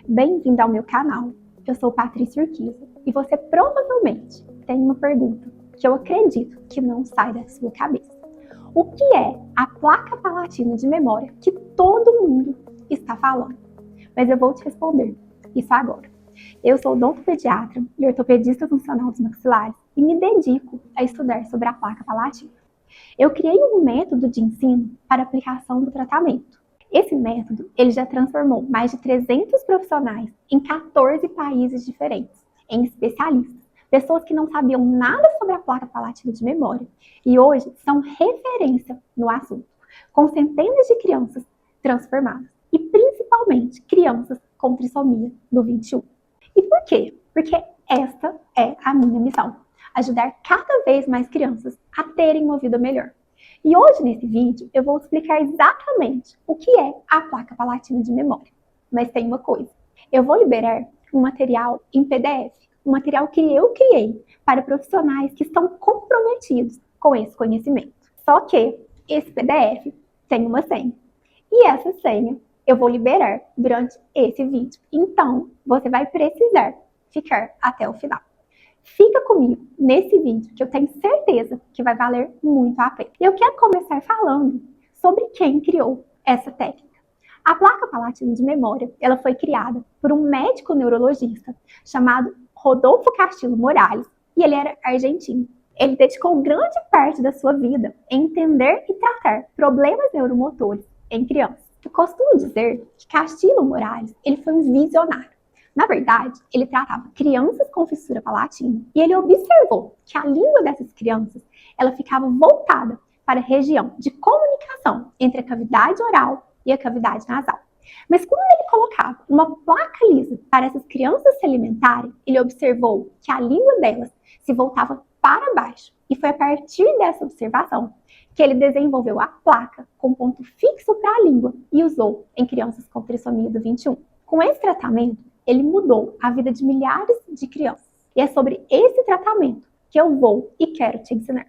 Bem-vindo ao meu canal. Eu sou Patrícia Urquiza e você provavelmente tem uma pergunta que eu acredito que não sai da sua cabeça. O que é a placa palatina de memória que todo mundo está falando? Mas eu vou te responder isso agora. Eu sou odontopediatra e ortopedista funcional dos maxilares e me dedico a estudar sobre a placa palatina. Eu criei um método de ensino para aplicação do tratamento. Esse método ele já transformou mais de 300 profissionais em 14 países diferentes, em especialistas, pessoas que não sabiam nada sobre a placa palatina de memória e hoje são referência no assunto, com centenas de crianças transformadas e principalmente crianças com trissomia do 21. E por quê? Porque esta é a minha missão, ajudar cada vez mais crianças a terem uma vida melhor. E hoje, nesse vídeo, eu vou explicar exatamente o que é a placa palatina de memória. Mas tem uma coisa, eu vou liberar um material em PDF, um material que eu criei para profissionais que estão comprometidos com esse conhecimento. Só que esse PDF tem uma senha. E essa senha eu vou liberar durante esse vídeo. Então, você vai precisar ficar até o final. Fica comigo nesse vídeo que eu tenho certeza que vai valer muito a pena. Eu quero começar falando sobre quem criou essa técnica. A placa palatina de memória, ela foi criada por um médico neurologista chamado Rodolfo Castillo Morales e ele era argentino. Ele dedicou grande parte da sua vida em entender e tratar problemas neuromotores em crianças. Eu costumo dizer que Castillo Morales, ele foi um visionário. Na verdade, ele tratava crianças com fissura palatina e ele observou que a língua dessas crianças ela ficava voltada para a região de comunicação entre a cavidade oral e a cavidade nasal. Mas quando ele colocava uma placa lisa para essas crianças se alimentarem, ele observou que a língua delas se voltava para baixo. E foi a partir dessa observação que ele desenvolveu a placa com ponto fixo para a língua e usou em crianças com trissomia do 21. Com esse tratamento, ele mudou a vida de milhares de crianças. E é sobre esse tratamento que eu vou e quero te ensinar.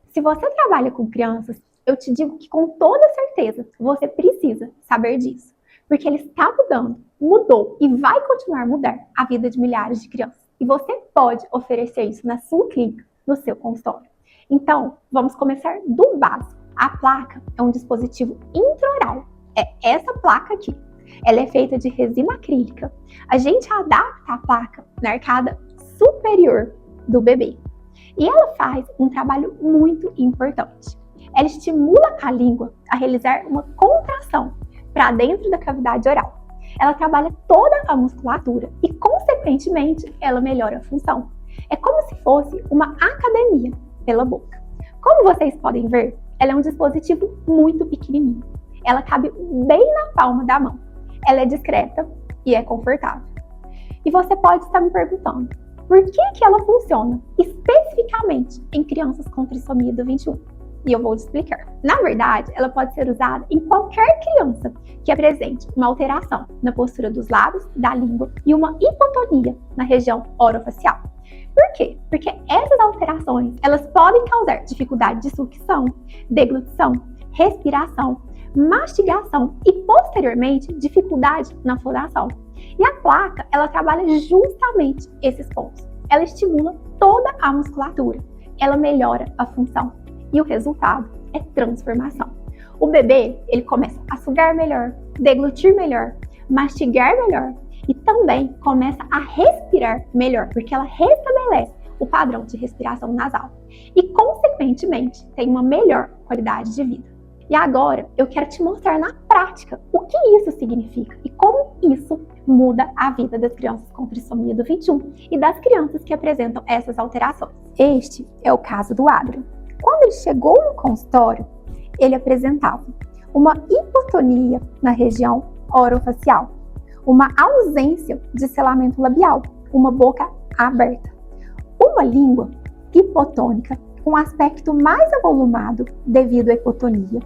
Se você trabalha com crianças, eu te digo que com toda certeza você precisa saber disso. Porque ele está mudando, mudou e vai continuar a mudar a vida de milhares de crianças. E você pode oferecer isso na sua clínica, no seu consultório. Então, vamos começar do básico. A placa é um dispositivo intraoral. É essa placa aqui. Ela é feita de resina acrílica. A gente adapta a placa na arcada superior do bebê. E ela faz um trabalho muito importante. Ela estimula a língua a realizar uma contração para dentro da cavidade oral. Ela trabalha toda a musculatura e, consequentemente, ela melhora a função. É como se fosse uma academia pela boca. Como vocês podem ver, ela é um dispositivo muito pequenininho. Ela cabe bem na palma da mão. Ela é discreta e é confortável. E você pode estar me perguntando, por que ela funciona especificamente em crianças com trissomia do 21? E eu vou te explicar. Na verdade, ela pode ser usada em qualquer criança que apresente uma alteração na postura dos lábios, da língua e uma hipotonia na região orofacial. Por quê? Porque essas alterações, elas podem causar dificuldade de sucção, deglutição, respiração, mastigação e, posteriormente, dificuldade na fonação. E a placa, ela trabalha justamente esses pontos. Ela estimula toda a musculatura, ela melhora a função e o resultado é transformação. O bebê, ele começa a sugar melhor, deglutir melhor, mastigar melhor e também começa a respirar melhor, porque ela restabelece o padrão de respiração nasal e, consequentemente, tem uma melhor qualidade de vida. E agora eu quero te mostrar na prática o que isso significa e como isso muda a vida das crianças com trissomia do 21 e das crianças que apresentam essas alterações. Este é o caso do Adrian. Quando ele chegou no consultório, ele apresentava uma hipotonia na região orofacial, uma ausência de selamento labial, uma boca aberta, uma língua hipotônica com aspecto mais avolumado devido à hipotonia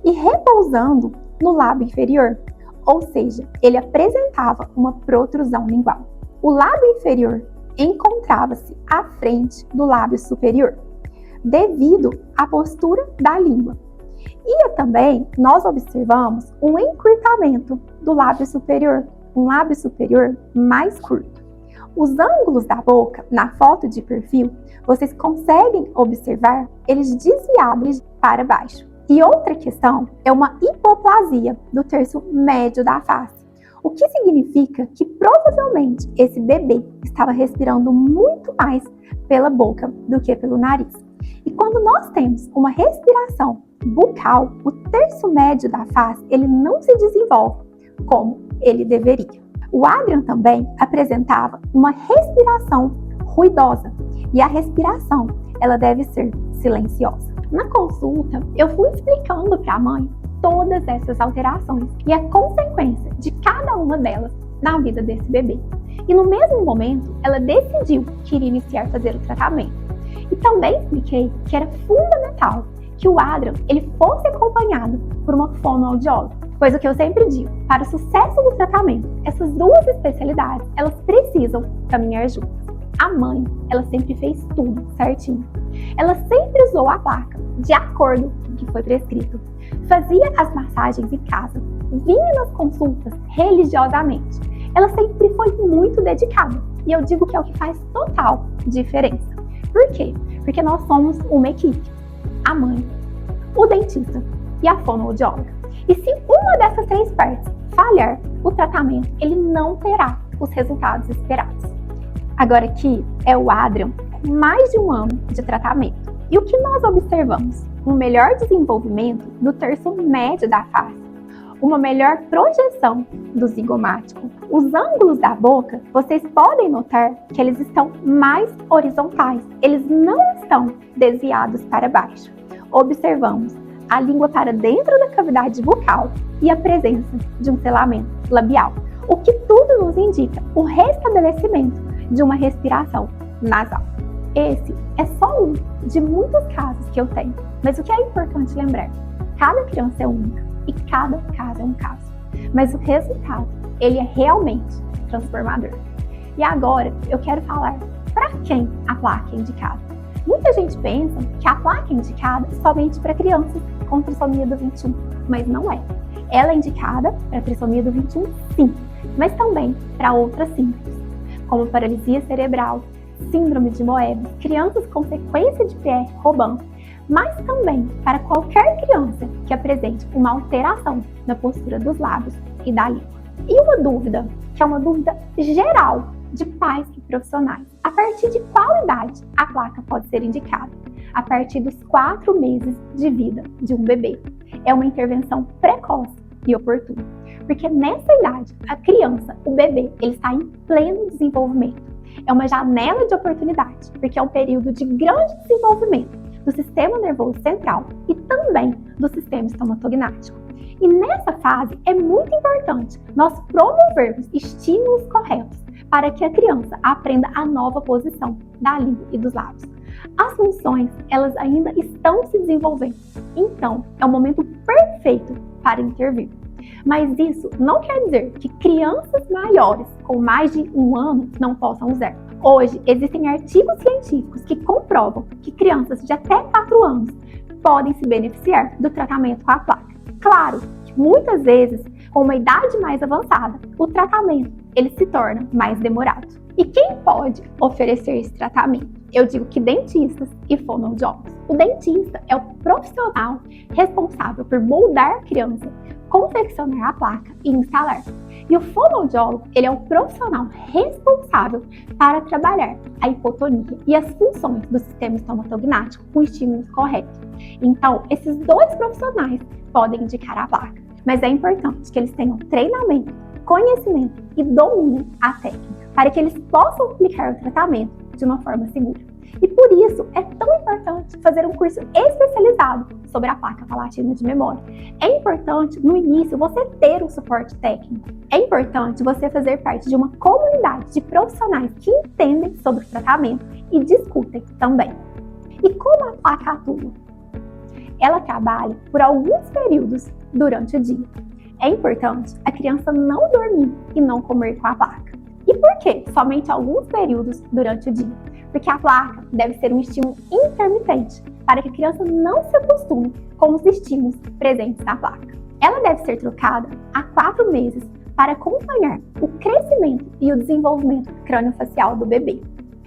e repousando no lábio inferior, ou seja, ele apresentava uma protrusão lingual. O lábio inferior encontrava-se à frente do lábio superior, devido à postura da língua. E também nós observamos um encurtamento do lábio superior, um lábio superior mais curto. Os ângulos da boca, na foto de perfil, vocês conseguem observar eles desviados para baixo. E outra questão é uma hipoplasia do terço médio da face, o que significa que provavelmente esse bebê estava respirando muito mais pela boca do que pelo nariz. E quando nós temos uma respiração bucal, o terço médio da face ele não se desenvolve como ele deveria. O Adrian também apresentava uma respiração ruidosa e a respiração ela deve ser silenciosa. Na consulta, eu fui explicando para a mãe todas essas alterações e a consequência de cada uma delas na vida desse bebê. E no mesmo momento, ela decidiu que iria iniciar fazer o tratamento. E também expliquei que era fundamental que o Adrian ele fosse acompanhado por uma fonoaudióloga, pois o que eu sempre digo, para o sucesso do tratamento, essas duas especialidades, elas precisam caminhar juntas. A mãe, ela sempre fez tudo certinho. Ela sempre usou a placa de acordo com o que foi prescrito. Fazia as massagens em casa, vinha nas consultas religiosamente. Ela sempre foi muito dedicada. E eu digo que é o que faz total diferença. Por quê? Porque nós somos uma equipe. A mãe, o dentista e a fonoaudióloga. E se uma dessas três partes falhar, o tratamento ele não terá os resultados esperados. Agora aqui é o Adrian com mais de 1 ano de tratamento. E o que nós observamos? Um melhor desenvolvimento do terço médio da face, uma melhor projeção do zigomático. Os ângulos da boca, vocês podem notar que eles estão mais horizontais, eles não estão desviados para baixo. Observamos a língua para dentro da cavidade bucal e a presença de um selamento labial, o que tudo nos indica o restabelecimento de uma respiração nasal. Esse é só um de muitos casos que eu tenho, mas o que é importante lembrar? Cada criança é única e cada caso é um caso, mas o resultado ele é realmente transformador. E agora eu quero falar para quem a placa é indicada. Muita gente pensa que a placa é indicada somente para crianças com trissomia do 21, mas não é. Ela é indicada para trissomia do 21, sim, mas também para outras síndromes, como paralisia cerebral, síndrome de Moebius, crianças com sequência de Pierre-Robin, mas também para qualquer criança que apresente uma alteração na postura dos lábios e da língua. E uma dúvida, que é uma dúvida geral de pais e profissionais. A partir de qual idade a placa pode ser indicada? A partir dos 4 meses de vida de um bebê. É uma intervenção precoce e oportuna, porque nessa idade, a criança, o bebê, ele está em pleno desenvolvimento. É uma janela de oportunidade, porque é um período de grande desenvolvimento do sistema nervoso central e também do sistema estomatognático. E nessa fase é muito importante nós promovermos estímulos corretos para que a criança aprenda a nova posição da língua e dos lábios. As funções, elas ainda estão se desenvolvendo, então é o momento perfeito para intervir. Mas isso não quer dizer que crianças maiores com mais de 1 ano não possam usar. Hoje, existem artigos científicos que comprovam que crianças de até 4 anos podem se beneficiar do tratamento com a placa. Claro que muitas vezes, com uma idade mais avançada, o tratamento ele se torna mais demorado. E quem pode oferecer esse tratamento? Eu digo que dentistas e fonoaudiólogos. O dentista é o profissional responsável por moldar a criança, confeccionar a placa e instalar. E o fonoaudiólogo, ele é o profissional responsável para trabalhar a hipotonia e as funções do sistema estomatognático com estímulos corretos. Então, esses 2 profissionais podem indicar a placa, mas é importante que eles tenham treinamento, conhecimento e domínio a técnica, para que eles possam aplicar o tratamento de uma forma segura. E por isso é tão importante fazer um curso especializado sobre a placa palatina de memória. É importante, no início, você ter um suporte técnico. É importante você fazer parte de uma comunidade de profissionais que entendem sobre o tratamento e discutem também. E como a placa atua? Ela trabalha por alguns períodos durante o dia. É importante a criança não dormir e não comer com a placa. E por que somente alguns períodos durante o dia? Porque a placa deve ser um estímulo intermitente, para que a criança não se acostume com os estímulos presentes na placa. Ela deve ser trocada a 4 meses para acompanhar o crescimento e o desenvolvimento crâniofacial do bebê.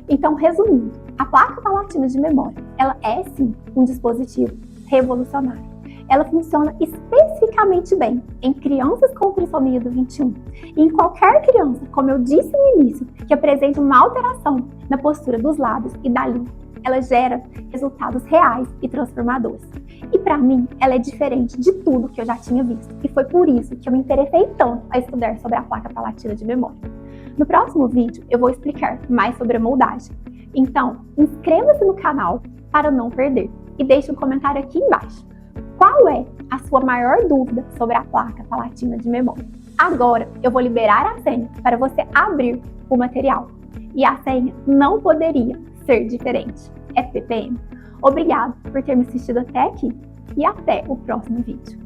Então, resumindo, a placa palatina de memória, ela é sim um dispositivo revolucionário. Ela funciona especificamente bem em crianças com trissomia do 21 e em qualquer criança, como eu disse no início, que apresente uma alteração na postura dos lábios e da língua. Ela gera resultados reais e transformadores. E para mim, ela é diferente de tudo que eu já tinha visto. E foi por isso que eu me interessei tanto a estudar sobre a placa palatina de memória. No próximo vídeo, eu vou explicar mais sobre a moldagem. Então, inscreva-se no canal para não perder e deixe um comentário aqui embaixo. Qual é a sua maior dúvida sobre a placa palatina de memória? Agora, eu vou liberar a senha para você abrir o material. E a senha não poderia ser diferente. É PPM. Obrigado por ter me assistido até aqui e até o próximo vídeo.